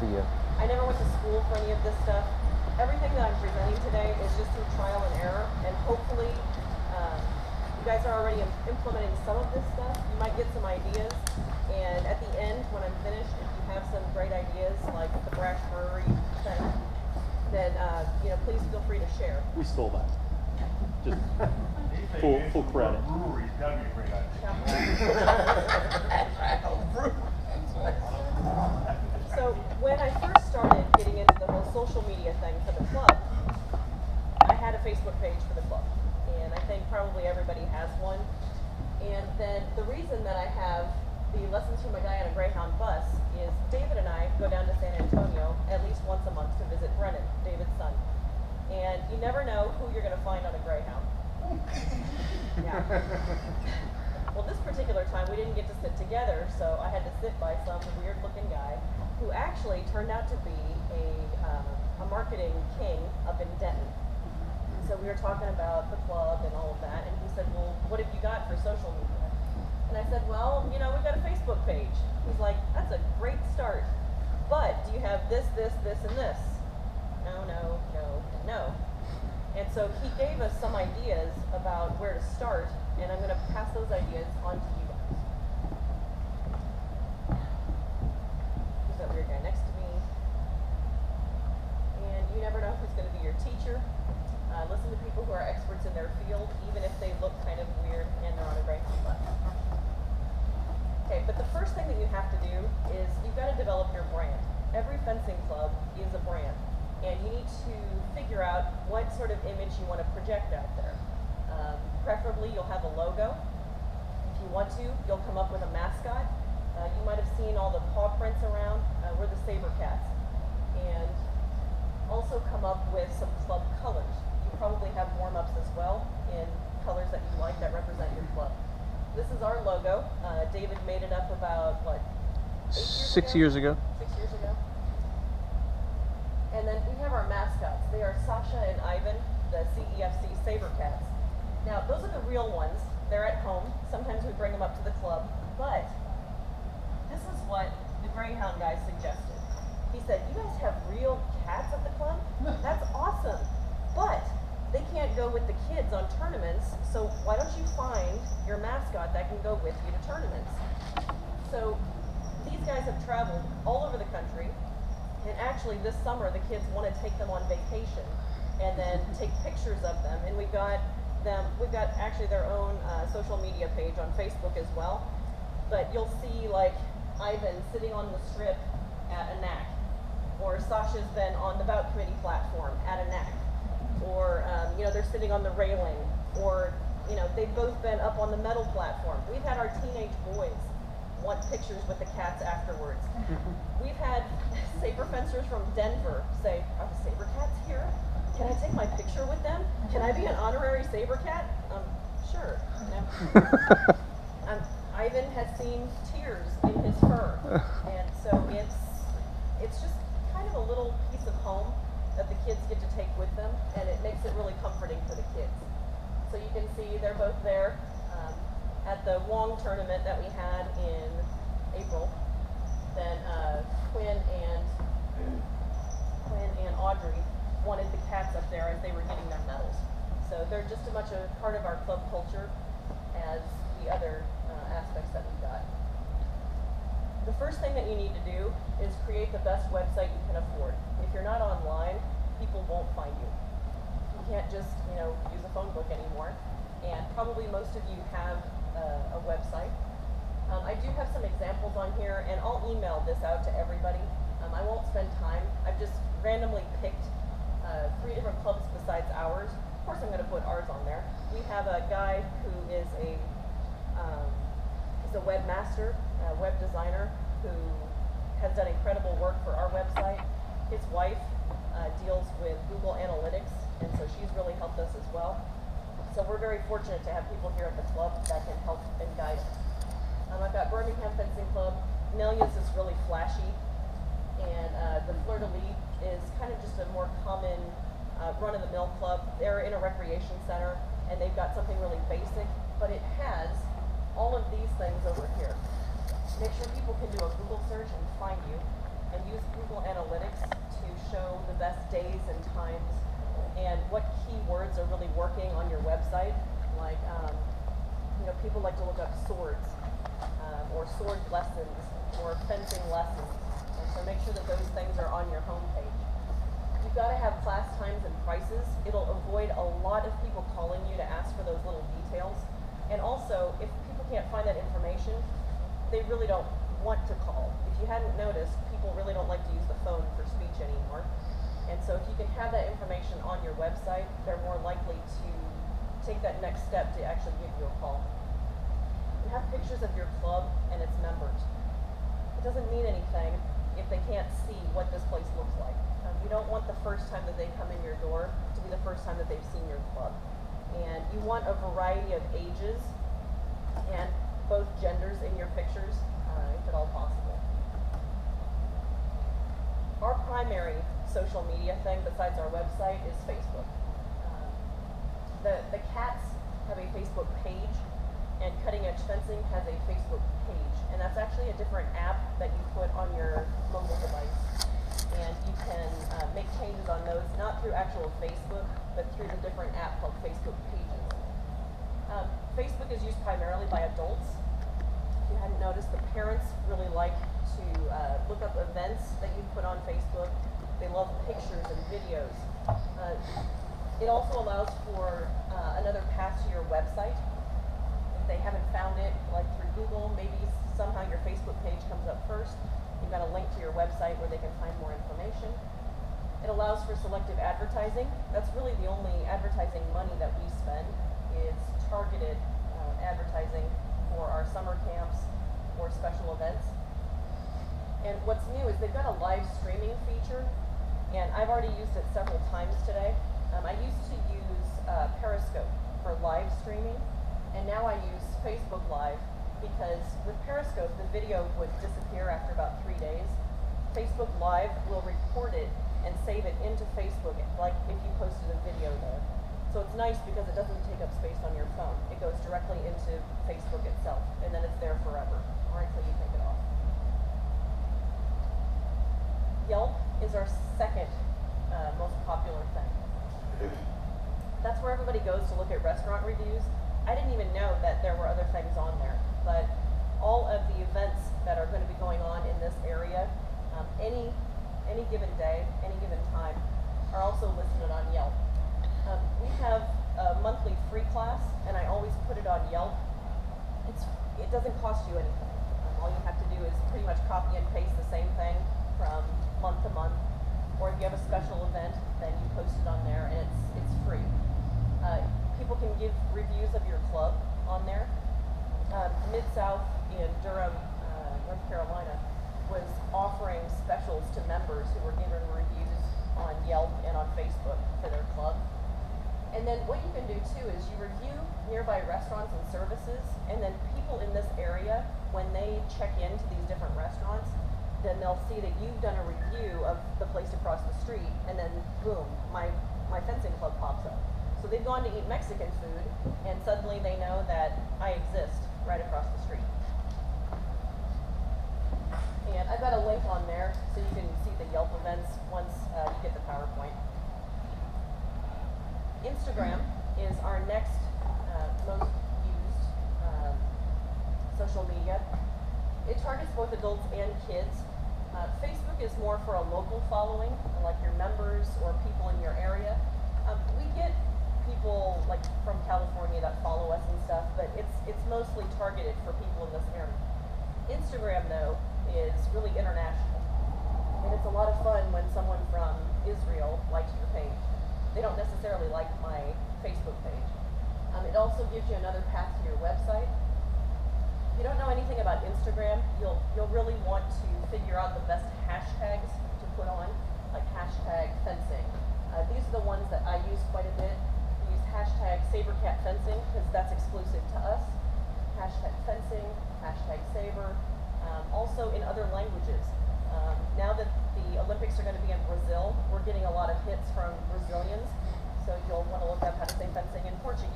for you? I never went to school for any of this stuff. Everything that I'm presenting today is just through trial and error, and hopefully you guys are already implementing some of this stuff. You might get some ideas, and at the end, when I'm finished, if you have some great ideas, like the Brash Brewery thing, then please feel free to share. We stole that. Just full credit. Brewery's gotta be a great idea. So when I first started getting into the whole social media thing for the club, I had a Facebook page for the club, and I think probably everybody has one. And then the reason that I have the Lessons from a Guy on a Greyhound bus is David and I go down to San Antonio at least once a month to visit Brennan, David's son. And you never know who you're going to find on a Greyhound. Yeah. Well, this particular time we didn't get to sit together, so I had to sit by some weird-looking guy who actually turned out to be a marketing king up in Denton. So we were talking about the club and all of that, and he said, "Well, what have you got for social media?" And I said, "Well, we've got a Facebook page." He's like, "That's a great start, but do you have this, this, this, and this?" No, no, no, and no. And so he gave us some ideas about where to start, and I'm going to pass those ideas on to you guys. Who's that weird guy next to me? And you never know who's going to be your teacher. Listen to people who are experts in their field, even if they look kind of weird and they're on a Greyhound bus. Okay, but the first thing that you have to do is you've got to develop your brand. Every fencing club is a brand, and you need to figure out what sort of image you want to project out there. Preferably, you'll have a logo. If you want to, you'll come up with a mascot. You might have seen all the paw prints around. We're the Sabercats. And also come up with some club colors. You probably have warm-ups as well in colors that you like that represent your club. This is our logo. David made it up about, what, 6 years ago? 6 years ago. And then we have our mascots. They are Sasha and Ivan, the CEFC Sabercats. Now, those are the real ones. They're at home. Sometimes we bring them up to the club. But this is what the Greyhound guy suggested. He said, "You guys have real cats at the club? That's awesome. But they can't go with the kids on tournaments, so why don't you find your mascot that can go with you to tournaments?" So these guys have traveled all over the country, and actually this summer the kids want to take them on vacation and then take pictures of them, and we've got actually their own social media page on Facebook as well. But you'll see like Ivan sitting on the strip at a NAC, or Sasha's been on the bout committee platform at a NAC, or they're sitting on the railing, or they've both been up on the metal platform. We've had our teenage boys want pictures with the cats afterwards. We've had saber fencers from Denver say, "Are the saber cats here? Can I take my picture with them? Can I be an honorary saber cat?" Sure. Ivan has seen tears in his fur, and so it's just kind of a little piece of home that the kids get to take with them, and it makes it really comforting for the kids. So you can see they're both there at the Wong tournament that we had in April. Then Quinn and Audrey wanted the cats up there as they were getting their medals. So they're just as much a part of our club culture as the other aspects that we've got. The first thing that you need to do is create the best website you can afford. If you're not online, people won't find you. You can't just, use a phone book anymore. And probably most of you have a website. I do have some examples on here, and I'll email this out to everybody. I won't spend time. I've just randomly picked 3 different clubs besides ours. Of course, I'm going to put ours on there. We have a guy who is a webmaster, a web designer, who has done incredible work for our website. His wife deals with Google Analytics, and so she's really helped us as well. So we're very fortunate to have people here at the club that can help and guide us. I've got Birmingham Fencing Club. Nelia's is really flashy, and the Fleur de Lis is kind of just a more common run-of-the-mill club. They're in a recreation center, and they've got something really basic, but it has all of these things over here. Make sure people can do a Google search and find you, and use Google Analytics best days and times and what keywords are really working on your website. Like, people like to look up swords, or sword lessons, or fencing lessons. And so make sure that those things are on your homepage. You've got to have class times and prices. It'll avoid a lot of people calling you to ask for those little details. And also, if people can't find that information, they really don't want to call. If you hadn't noticed, people really don't like to use the phone for speech anymore. And so if you can have that information on your website, they're more likely to take that next step to actually give you a call. You have pictures of your club and its members. It doesn't mean anything if they can't see what this place looks like. You don't want the first time that they come in your door to be the first time that they've seen your club. And you want a variety of ages and both genders in your pictures, if at all possible. Our primary social media thing besides our website is Facebook. The Cats have a Facebook page, and Cutting Edge Fencing has a Facebook page, and that's actually a different app that you put on your mobile device. And you can make changes on those, not through actual Facebook, but through the different app called Facebook Pages. Facebook is used primarily by adults. If you hadn't noticed, the parents really like to look up events that you put on Facebook. They love pictures and videos. It also allows for another path to your website. If they haven't found it, like through Google, maybe somehow your Facebook page comes up first. You've got a link to your website where they can find more information. It allows for selective advertising. That's really the only advertising money that we spend is targeted advertising for our summer camps or special events. And what's new is they've got a live streaming feature, and I've already used it several times today. I used to use Periscope for live streaming, and now I use Facebook Live because with Periscope, the video would disappear after about 3 days. Facebook Live will record it and save it into Facebook, like if you posted a video there. So it's nice because it doesn't take up space on your phone. It goes directly into Facebook itself, and then it's there forever, or until you take it off. Yelp is our second most popular thing. That's where everybody goes to look at restaurant reviews. I didn't even know that there were other things on there, but all of the events that are going to be going on in this area, any given day, any given time, are also listed on Yelp. We have a monthly free class, and I always put it on Yelp. It doesn't cost you anything. All you have to do is pretty much copy and paste the same thing from month to month. Or if you have a special event, then you post it on there, and it's free. People can give reviews of your club on there. Mid-South in Durham, North Carolina, was offering specials to members who were giving reviews on Yelp and on Facebook for their club. And then what you can do too is you review nearby restaurants and services, and then people in this area, when they check into these different restaurants, then they'll see that you've done a review of the place across the street, and then boom, my fencing club pops up. So they've gone to eat Mexican food, and suddenly they know that I exist right across the street. And I've got a link on there so you can see the Yelp events once you get the PowerPoint. Instagram is our next most used social media. It targets both adults and kids. Facebook is more for a local following, like your members or people in your area. We get people like from California that follow us and stuff, but it's mostly targeted for people in this area. Instagram, though, is really international, and it's a lot of fun when someone from Israel likes your page. They don't necessarily like my Facebook page. It also gives you another path to your website. If you don't know anything about Instagram, you'll really want to figure out the best hashtags to put on, like hashtag fencing. These are the ones that I use quite a bit. We use hashtag SaberCat fencing because that's exclusive to us. Hashtag fencing, hashtag saber. Also in other languages. Now that the Olympics are going to be in Brazil, we're getting a lot of hits from Brazilians, so you'll want to look up how to say fencing in Portuguese.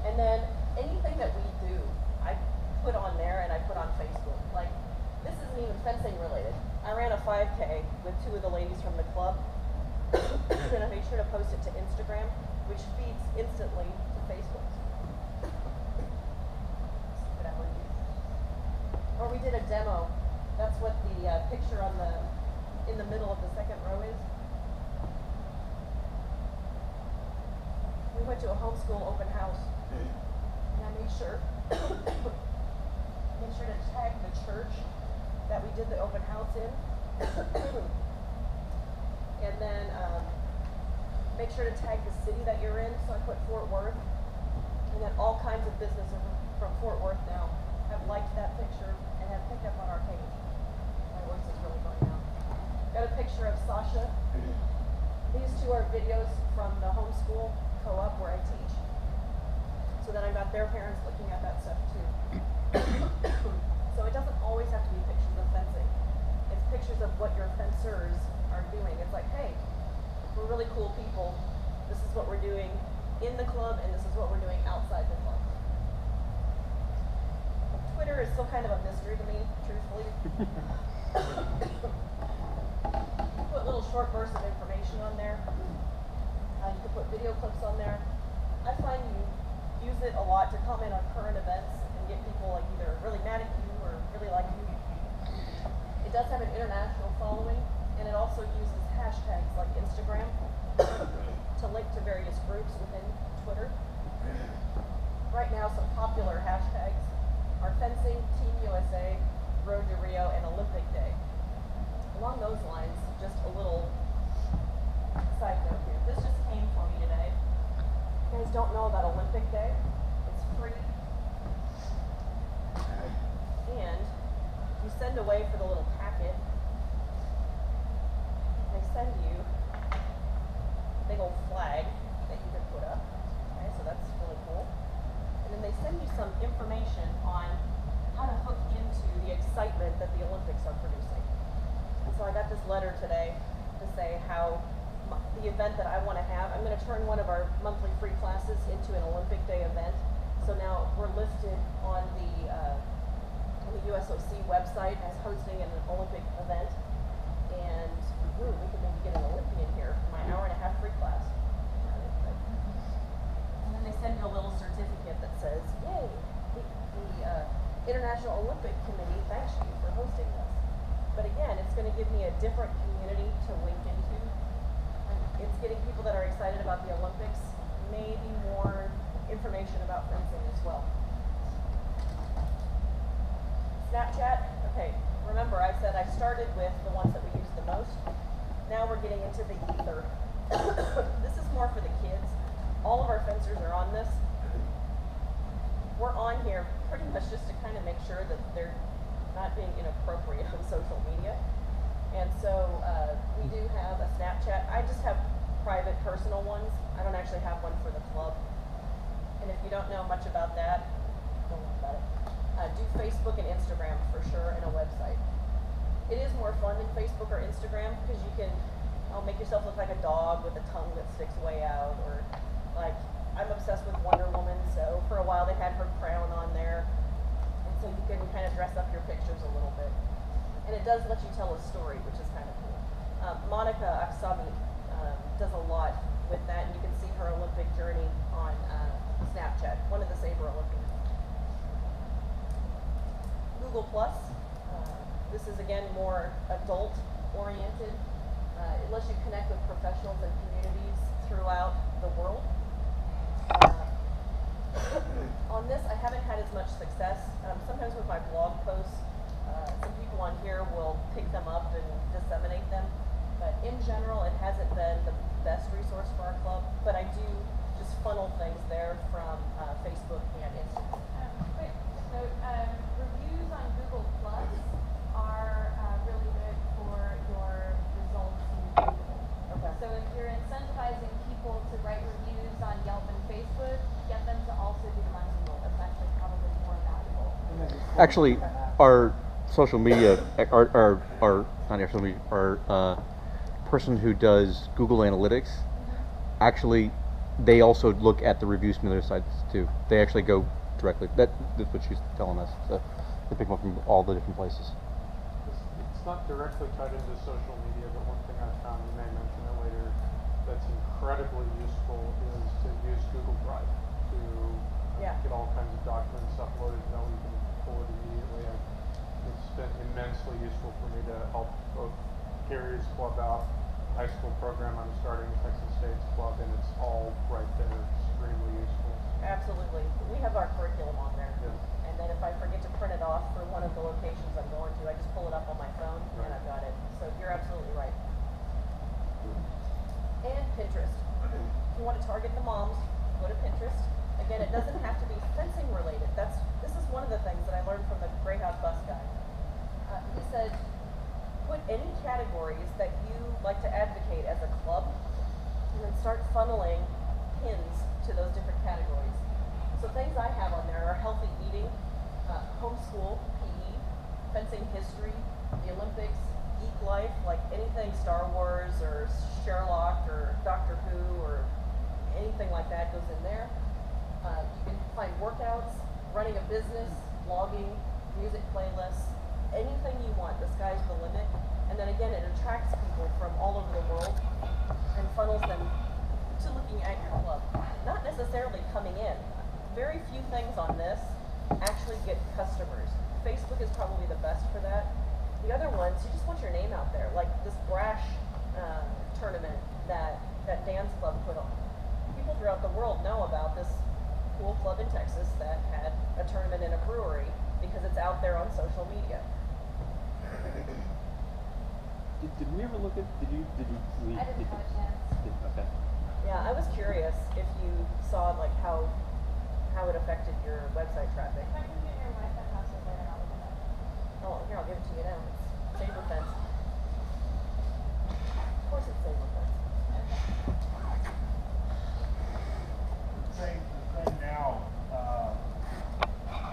And then anything that we do, I put on there and I put on Facebook. Like, this isn't even fencing related, I ran a 5K with 2 of the ladies from the club, and I made sure to post it to Instagram, which feeds instantly to Facebook. Or we did a demo. That's what the picture on in the middle of the second row is. We went to a homeschool open house, and I made sure to tag the church that we did the open house in, and then make sure to tag the city that you're in. So I put Fort Worth, and then all kinds of businesses from Fort Worth now have liked that picture and have picked up on our page. My voice is really going out. Got a picture of Sasha. These 2 are videos from the homeschool co-op where I teach. So then I've got their parents looking at that stuff too. So it doesn't always have to be pictures of fencing. It's pictures of what your fencers are doing. It's like, hey, we're really cool people. This is what we're doing in the club, and this is what we're doing outside the club. Twitter is still kind of a mystery to me, truthfully. Put little short bursts of information on there. You can put video clips on there. I find you use it a lot to comment on current events and get people like either really mad at you or really like you. It does have an international following, and it also uses hashtags like Instagram to link to various groups within Twitter. Right now, some popular hashtags are fencing, Team USA, Road to Rio, and Olympic Day. Along those lines, just a little side note here. This just came for me today. You guys don't know about Olympic Day? It's free. And you send away for the little packet. They send you a big old flag that you can put up. Okay, so that's really cool. And then they send you some information on how to hook into the excitement that the Olympics are producing. And so I got this letter today to say how the event that I want to have, I'm going to turn one of our monthly free classes into an Olympic Day event. So now we're listed on the USOC website as hosting an Olympic event. And we could maybe get an Olympian here for my hour-and-a-half free class. And then they send you a little certificate that says, yay, the International Olympic Committee thanks you for hosting this. But again, it's going to give me a different community to link into. It's getting people that are excited about the Olympics, maybe more information about fencing as well. Snapchat, okay, remember I said I started with the ones that we use the most. Now we're getting into the ether. This is more for the kids. All of our fencers are on this. We're on here pretty much just to kind of make sure that they're not being inappropriate on social media. And so we do have a Snapchat. I just have private, personal ones. I don't actually have one for the club. And if you don't know much about that, don't worry about it. Do Facebook and Instagram for sure, and a website. It is more fun than Facebook or Instagram because you can make yourself look like a dog with a tongue that sticks way out, or like I'm obsessed with Wonder Woman, so for a while they had her crown on there, and so you can kind of dress up your pictures a little bit. And it does let you tell a story, which is kind of cool. Monica Aksami does a lot with that, and you can see her Olympic journey on Snapchat, one of the Saber Olympians. Google Plus, this is again more adult oriented. It lets you connect with professionals and communities throughout the world. On this, I haven't had as much success. Sometimes with my blog posts, some people on here will pick them up and disseminate them. But in general, it hasn't been the best resource for our club. But I do just funnel things there from Facebook and Instagram. Quick note, reviews on Google Plus are really good for your results in Google. Okay. So if you're incentivizing people to write reviews on Yelp and Facebook, get them to also do them on Google. That's actually probably more valuable. Actually, our social media, our not our social media, our person who does Google Analytics, actually, they also look at the reviews from other sites too. They actually go directly. That's what she's telling us. So they pick them up from all the different places. It's not directly tied into social media, but one thing I found, you may mention it later, that's incredibly useful is to use Google Drive to Yeah. get all kinds of documents uploaded, you know, you can pull it immediately. It's been immensely useful for me to help both Gary's club out, high school program I'm starting, Texas State's club, and it's all right there, extremely useful. Absolutely. We have our curriculum on there. Yeah. And then if I forget to print it off for one of the locations I'm going to, I just pull it up on my phone and Right. I've got it. So you're absolutely right. And Pinterest. If you want to target the moms, go to Pinterest. Again, it doesn't have to be fencing related. This is one of the things that I learned from the Greyhound bus guy. He said, put any categories that you like to advocate as a club, and then start funneling pins to those different categories. So things I have on there are healthy eating, homeschool, PE, fencing history, the Olympics, geek life, like anything Star Wars or Sherlock or Doctor Who or anything like that goes in there. You can find workouts, running a business, blogging, music playlists, anything you want. The sky's the limit. And then again, it attracts people from all over the world and funnels them to looking at your club. Not necessarily coming in. Very few things on this actually get customers. Facebook is probably the best for that. The other ones, you just want your name out there. Like this Brash tournament that Dan's club put on. People throughout the world know about this cool club in Texas that had a tournament in a brewery because it's out there on social media. Did we ever look at? Did you? I didn't have a chance. Okay. Yeah, I was curious if you saw like how it affected your website traffic. If I can get your Wi-Fi password later, I'll look it up. Oh, here, I'll give it to you now. It's SaberFence. Of course it's SaberFence. The thing now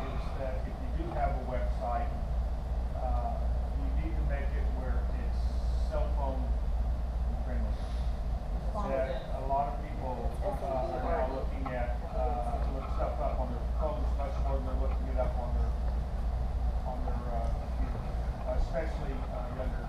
is that if you do have a website, you need to make it where it's cell phone friendly. That a lot of people are now looking at look stuff up on their phones much more than they're looking it up on their computer, especially younger